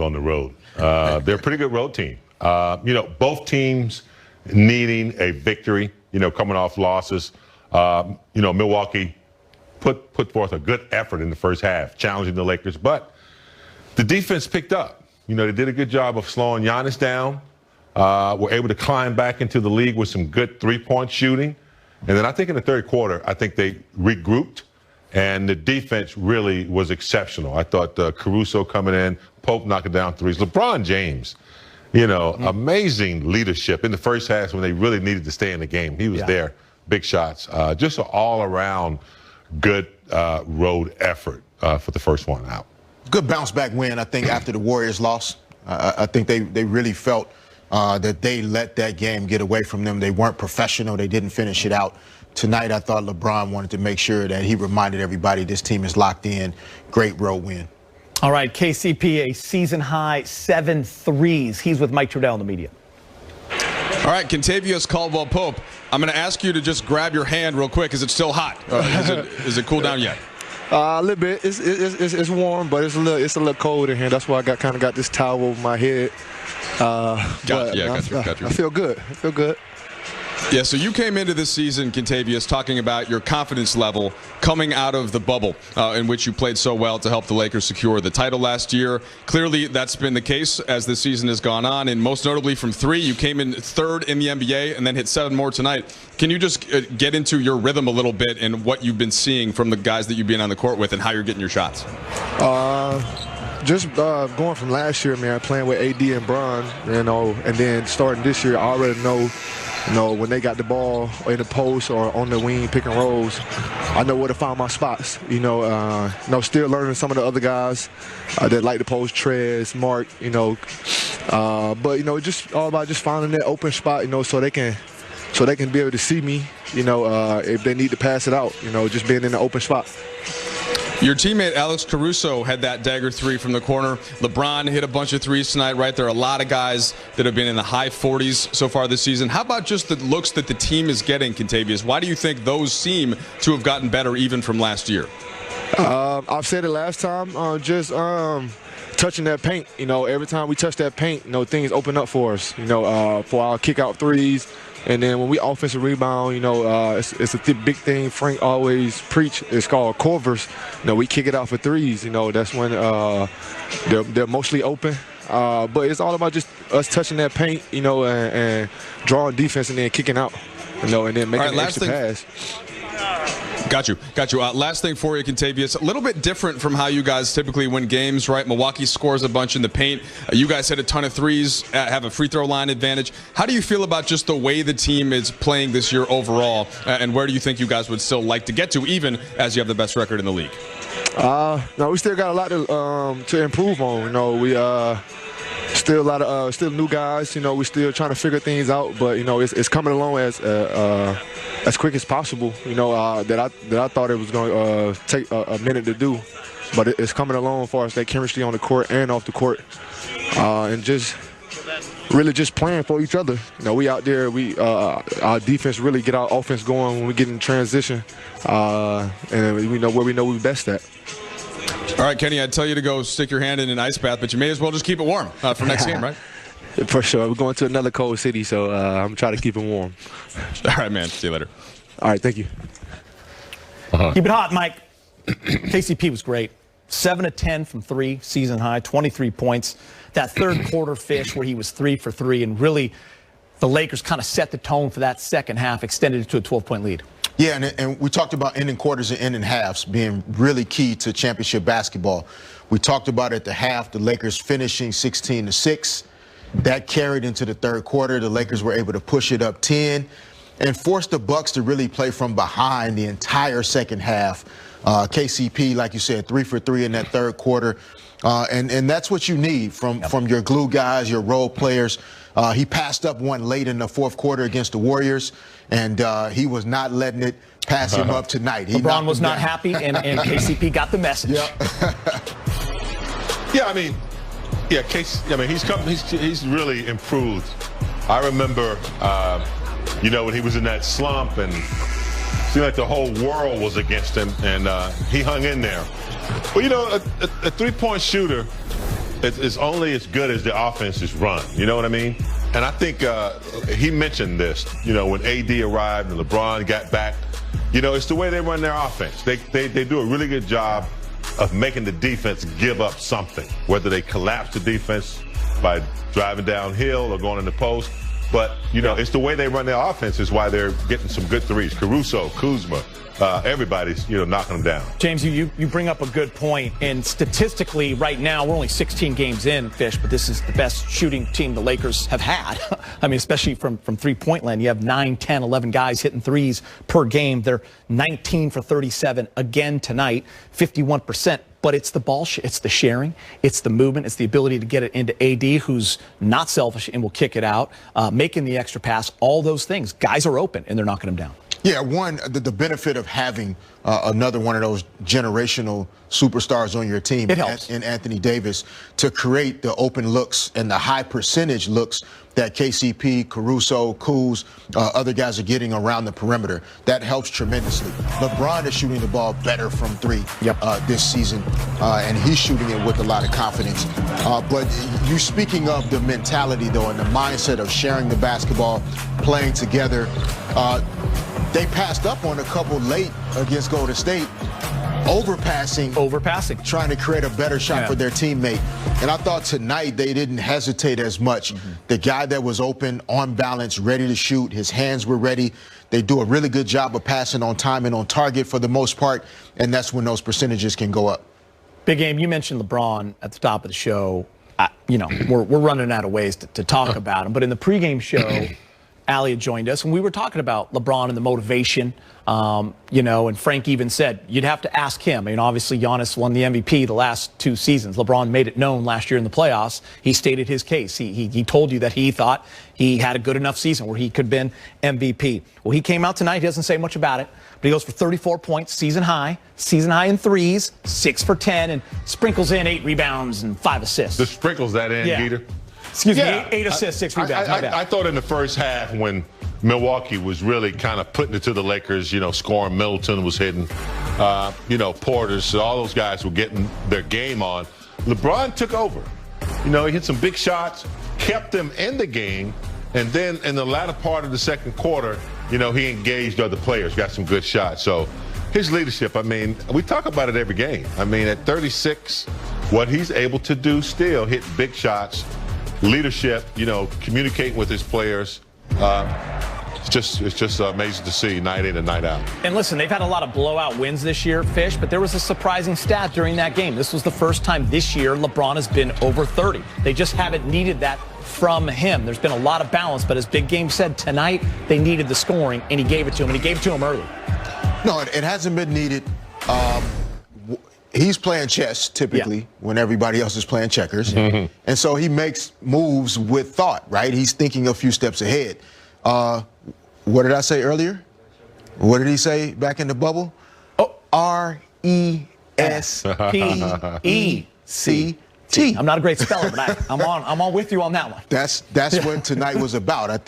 on the road. They're a pretty good road team. Both teams needing a victory, coming off losses. Milwaukee put forth a good effort in the first half, challenging the Lakers, but the defense picked up. They did a good job of slowing Giannis down. Were able to climb back into the league with some good three-point shooting. And then I think in the third quarter, I think they regrouped, and the defense really was exceptional. I thought Caruso coming in, Pope knocking down threes. LeBron James, amazing leadership in the first half when they really needed to stay in the game. He was there, big shots. Just an all-around good road effort for the first one out. Good bounce-back win, I think, after the Warriors lost. I think they really felt that they let that game get away from them. They weren't professional. They didn't finish it out. Tonight, I thought LeBron wanted to make sure that he reminded everybody this team is locked in. Great road win. All right, KCP, a season-high 7 threes. He's with Mike Trudell in the media. All right, Kentavious Caldwell-Pope, I'm going to ask you to just grab your hand real quick. Is it still hot? Is it cooled down yet? A little bit. It's warm, but it's a little cold in here. That's why I kind of got this towel over my head. Got you. I feel good. Yeah, so you came into this season, Kentavious, talking about your confidence level coming out of the bubble in which you played so well to help the Lakers secure the title last year. Clearly, that's been the case as the season has gone on, and most notably from three, you came in third in the NBA and then hit 7 more tonight. Can you just get into your rhythm a little bit and what you've been seeing from the guys that you've been on the court with and how you're getting your shots? Just going from last year, man, playing with AD and Bron, and then starting this year, I already know, when they got the ball in the post or on the wing, pick and rolls, I know where to find my spots. Still learning some of the other guys that like to post, Trez, Mark, but just all about just finding that open spot, so they can be able to see me, if they need to pass it out, just being in the open spot. Your teammate Alex Caruso had that dagger 3 from the corner. LeBron hit a bunch of threes tonight, right? There are a lot of guys that have been in the high 40s so far this season. How about just the looks that the team is getting, Kentavious? Why do you think those seem to have gotten better even from last year? I've said it last time, just touching that paint. Every time we touch that paint, things open up for us, for our kick-out threes. And then when we offensive rebound, it's a big thing Frank always preach. It's called Corvers. We kick it out for threes. That's when they're mostly open. But it's all about just us touching that paint, and drawing defense and then kicking out, and then making an extra pass. Got you. Last thing for you, Kentavious. A little bit different from how you guys typically win games, right? Milwaukee scores a bunch in the paint. You guys hit a ton of threes, have a free throw line advantage. How do you feel about just the way the team is playing this year overall, and where do you think you guys would still like to get to, even as you have the best record in the league? No, we still got a lot to improve on. We still a lot of still new guys. We still trying to figure things out, but it's coming along as quick as possible. That I thought it was going to take a minute to do, but it's coming along as far as that chemistry on the court and off the court, and just really just playing for each other. We out there. Our defense really get our offense going when we get in transition, and we know where we're best at. All right, Kenny, I'd tell you to go stick your hand in an ice bath, but you may as well just keep it warm for next game, right? For sure. We're going to another cold city, so I'm trying to keep it warm. All right, man. See you later. All right, thank you. Keep it hot, Mike. KCP was great. 7 of 10 from 3, season high, 23 points. That third quarter fish where he was 3 for 3, and really the Lakers kind of set the tone for that second half, extended it to a 12-point lead. Yeah, and we talked about ending quarters and ending halves being really key to championship basketball. We talked about at the half, the Lakers finishing 16-6. That carried into the third quarter. The Lakers were able to push it up 10 and force the Bucks to really play from behind the entire second half. KCP, like you said, 3 for 3 in that third quarter. And that's what you need from your glue guys, your role players. He passed up one late in the fourth quarter against the Warriors, and he was not letting it pass him up tonight. LeBron was not happy, and KCP got the message. He's really improved. I remember, when he was in that slump and it seemed like the whole world was against him, and he hung in there. Well, a three-point shooter, it's only as good as the offense is run. You know what I mean? And I think he mentioned this, when AD arrived and LeBron got back. It's the way they run their offense. They do a really good job of making the defense give up something, whether they collapse the defense by driving downhill or going in the post. But, it's the way they run their offense is why they're getting some good threes. Caruso, Kuzma, everybody's, knocking them down. James, you bring up a good point. And statistically, right now, we're only 16 games in, Fish, but this is the best shooting team the Lakers have had. I mean, especially from three-point land. You have 9, 10, 11 guys hitting threes per game. They're 19 for 37 again tonight, 51%. But it's the ball, it's the sharing, it's the movement, it's the ability to get it into AD, who's not selfish and will kick it out, making the extra pass, all those things. Guys are open, and they're knocking them down. Yeah, the benefit of having another one of those generational superstars on your team, it helps. In Anthony Davis, to create the open looks and the high percentage looks that KCP, Caruso, Kuz, other guys are getting around the perimeter. That helps tremendously. LeBron is shooting the ball better from three this season, and he's shooting it with a lot of confidence. But you speaking of the mentality, though, and the mindset of sharing the basketball, playing together, they passed up on a couple late against Golden State, overpassing, trying to create a better shot for their teammate. And I thought tonight they didn't hesitate as much. The guy that was open, on balance, ready to shoot, his hands were ready. They do a really good job of passing on time and on target for the most part, and that's when those percentages can go up. Big Game, you mentioned LeBron at the top of the show. We're running out of ways to talk about him. But in the pregame show, Allie had joined us, and we were talking about LeBron and the motivation, and Frank even said you'd have to ask him. I mean, obviously, Giannis won the MVP the last 2 seasons. LeBron made it known last year in the playoffs. He stated his case. He told you that he thought he had a good enough season where he could have been MVP. Well, he came out tonight. He doesn't say much about it, but he goes for 34 points, season high in threes, 6 for 10, and sprinkles in 8 rebounds and 5 assists. Just sprinkles that in, Peter. Excuse me, 8 assists, 6 rebounds. I thought in the first half when Milwaukee was really kind of putting it to the Lakers, scoring, Middleton was hitting, Porter, all those guys were getting their game on. LeBron took over. He hit some big shots, kept them in the game, and then in the latter part of the second quarter, he engaged other players, got some good shots. So his leadership, we talk about it every game. At 36, what he's able to do still, hit big shots, leadership, communicating with his players. It's just amazing to see night in and night out. And listen, they've had a lot of blowout wins this year, Fish, but there was a surprising stat during that game. This was the first time this year LeBron has been over 30. They just haven't needed that from him. There's been a lot of balance, but as Big Game said, tonight they needed the scoring, and he gave it to him, and he gave it to him early. No, it hasn't been needed. He's playing chess typically when everybody else is playing checkers. And so he makes moves with thought, right? He's thinking a few steps ahead. What did I say earlier? What did he say back in the bubble? R-E-S-P-E-C-T. I'm not a great speller, but I'm on with you on that one. That's what tonight was about. I think